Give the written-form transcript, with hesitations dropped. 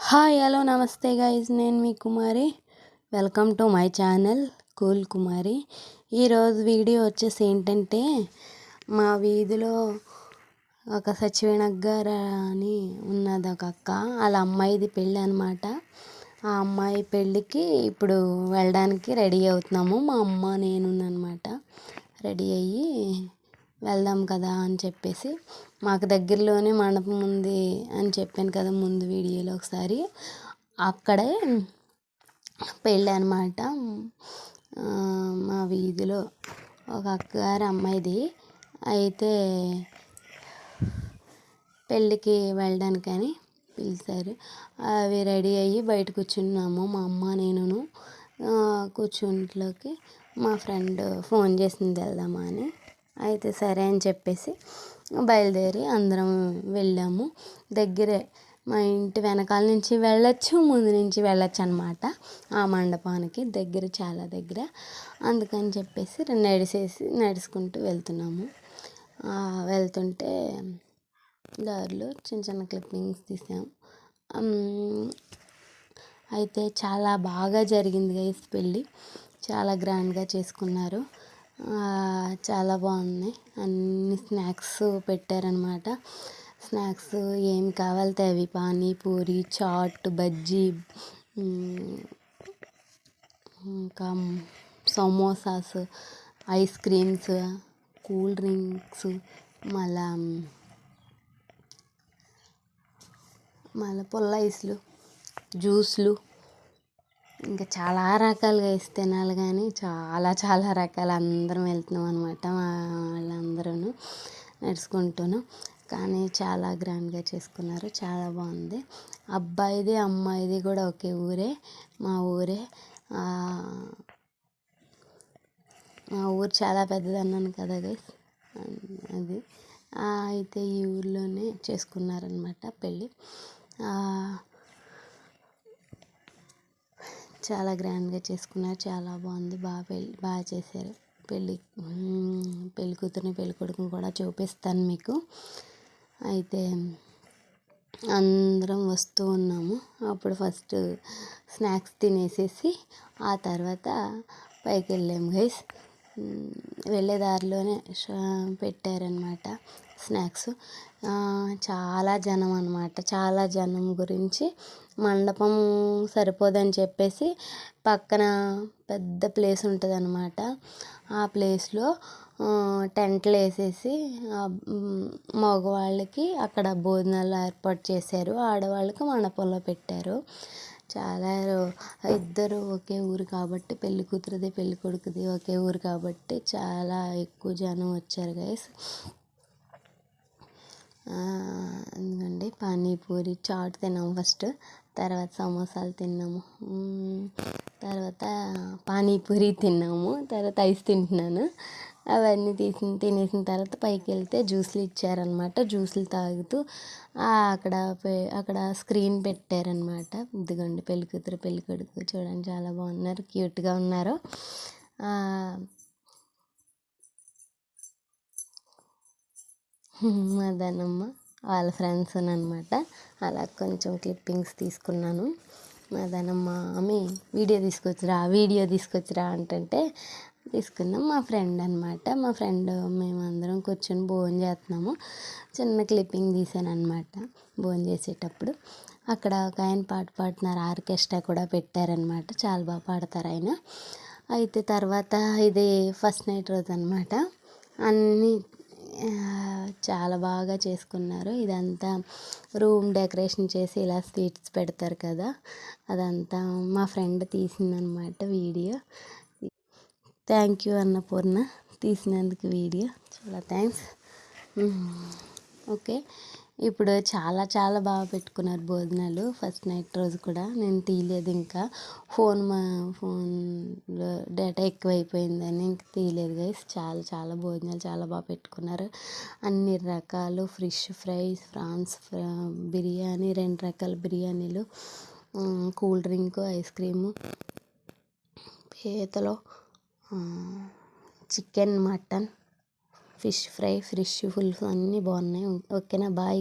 Hi hello నమస్తే guys, నేను మీ Kumari. Welcome to my channel cool Kumari. ఈరోజు వీడియో వచ్చేసి ఏంటంటే, మా వీధిలో ఒక సచివేణగ్గారు అని ఉన్నది ఒక అక్క. వాళ్ళ అమ్మాయిది పెళ్ళి అనమాట. ఆ అమ్మాయి పెళ్ళికి ఇప్పుడు వెళ్ళడానికి రెడీ అవుతున్నాము. మా అమ్మ నేను అనమాట. రెడీ అయ్యి వెళ్దాం కదా అని చెప్పేసి, మాకు దగ్గరలోనే మండపం ఉంది అని చెప్పాను కదా ముందు వీడియోలో ఒకసారి. అక్కడే పెళ్ళి అనమాట. మా వీధిలో ఒక అక్కగారి అమ్మాయిది. అయితే పెళ్ళికి వెళ్ళడానికని పిలిచారు. అవి రెడీ అయ్యి బయట కూర్చున్నాము మా అమ్మ నేను. కూర్చుంట్లోకి మా ఫ్రెండ్ ఫోన్ చేసింది వెళ్దామా అని. అయితే సరే అని చెప్పేసి బయలుదేరి అందరం వెళ్ళాము. దగ్గరే, మా ఇంటి వెనకాల నుంచి వెళ్ళొచ్చు, ముందు నుంచి వెళ్ళొచ్చు అనమాట. ఆ మండపానికి దగ్గర, చాలా దగ్గర. అందుకని చెప్పేసి నడుచుకుంటూ వెళ్తున్నాము. వెళ్తుంటే దారిలో చిన్న చిన్న క్లిప్పింగ్స్ తీసాం. అయితే చాలా బాగా జరిగింది గైస్ పెళ్ళి. చాలా గ్రాండ్గా చేసుకున్నారు. చాలా బాగున్నాయి. అన్ని స్నాక్స్ పెట్టారనమాట. స్నాక్స్ ఏమి కావాలితే అవి, పానీపూరి, చాట్, బజ్జీ, ఇంకా samosas, ice creams, cool drinks, మళ్ళీ పుల్ల ఐస్లు, జ్యూస్లు, ఇంకా చాలా రకాలుగా వేసి తినాలి. కానీ చాలా చాలా రకాలు. అందరం వెళ్తున్నాం అనమాట, వాళ్ళందరూ నడుచుకుంటూను. కానీ చాలా గ్రాండ్గా చేసుకున్నారు. చాలా బాగుంది. అబ్బాయిది అమ్మాయిది కూడా ఒకే ఊరే, మా ఊరే. మా ఊరు చాలా పెద్దది అన్నాను కదా గైస్, అది. అయితే ఈ ఊర్లోనే చేసుకున్నారనమాట పెళ్ళి. చాలా గ్రాండ్గా చేసుకున్నారు. చాలా బాగుంది. బాగా చేశారు పెళ్ళి. పెళ్ళి కూతురుని పెళ్ళి కొడుకుని కూడా చూపిస్తాను మీకు. అయితే అందరం వస్తూ ఉన్నాము. అప్పుడు ఫస్ట్ స్నాక్స్ తినేసేసి ఆ తర్వాత పైకి వెళ్ళాము గైస్. వెళ్ళే దారిలోనే పెట్టారనమాట స్నాక్స్. చాలా జనం అనమాట. చాలా జనం గురించి మండపం సరిపోదని చెప్పేసి పక్కన పెద్ద ప్లేస్ ఉంటుంది అనమాట. ఆ ప్లేస్లో టెంట్లు వేసేసి మగవాళ్ళకి అక్కడ భోజనాలు ఏర్పాటు చేశారు, ఆడవాళ్ళకి మండపంలో పెట్టారు. చాలా ఇద్దరు ఒకే ఊరు కాబట్టి, పెళ్ళి కూతురుది పెళ్ళి కొడుకుది ఒకే ఊరు కాబట్టి చాలా ఎక్కువ జనం వచ్చారు గైస్. ఎందుకండి పానీపూరి, చాట్ తిన్నాము ఫస్ట్. తర్వాత సమోసాలు తిన్నాము. తర్వాత పానీపూరి తిన్నాము. తర్వాత ఐస్ తింటున్నాను. అవన్నీ తినేసిన తర్వాత పైకి వెళ్తే జ్యూస్లు ఇచ్చారనమాట. జ్యూస్లు తాగుతూ అక్కడ స్క్రీన్ పెట్టారనమాట. ఇదిగోండి పెళ్ళి కూతురు పెళ్ళి కొడుకు చూడండి, చాలా బాగున్నారు, క్యూట్గా ఉన్నారు. మా దానమ్మ వాళ్ళ ఫ్రెండ్స్ అనమాట. అలా కొంచెం క్లిప్పింగ్స్ తీసుకున్నాను. మా దానమ్మ ఆమె వీడియో తీసుకొచ్చిరా అంటే తీసుకున్నాం. మా ఫ్రెండ్ అనమాట. మా ఫ్రెండ్ మేమందరం కూర్చొని భోజనం చేస్తున్నాము. చిన్న క్లిప్పింగ్ తీసాను అనమాట. భోజనం చేసేటప్పుడు అక్కడ ఒక ఆయన పాట పాడుతున్నారు. ఆర్కెస్ట్రా కూడా పెట్టారనమాట. చాలా బాగా పాడతారు ఆయన. అయితే తర్వాత ఇది ఫస్ట్ నైట్ రోజు అనమాట. అన్నీ చాలా బాగా చేసుకున్నారు. ఇదంతా రూమ్ డెకరేషన్ చేసి ఇలా స్వీట్స్ పెడతారు కదా, అదంతా మా ఫ్రెండ్ తీసిందనమాట వీడియో. థ్యాంక్ యూ అన్నపూర్ణ, తీసినందుకు వీడియో. చాలా థ్యాంక్స్. ఓకే, ఇప్పుడు చాలా చాలా బాగా పెట్టుకున్నారు భోజనాలు. ఫస్ట్ నైట్ రోజు కూడా నేను తీయలేదు, ఇంకా ఫోన్లో డేటా ఎక్కువైపోయిందని ఇంక తీయలేదు గైస్. చాలా చాలా భోజనాలు చాలా బాగా పెట్టుకున్నారు. అన్ని రకాలు ఫిష్ ఫ్రై, ప్రాన్స్ బిర్యానీ, 2 రకాల బిర్యానీలు, కూల్ డ్రింక్, ఐస్ క్రీము, పీతలు, chicken, mutton, fish fry, fish పులుసు అన్నీ బాగున్నాయి. ఓకేనా, బాయ్.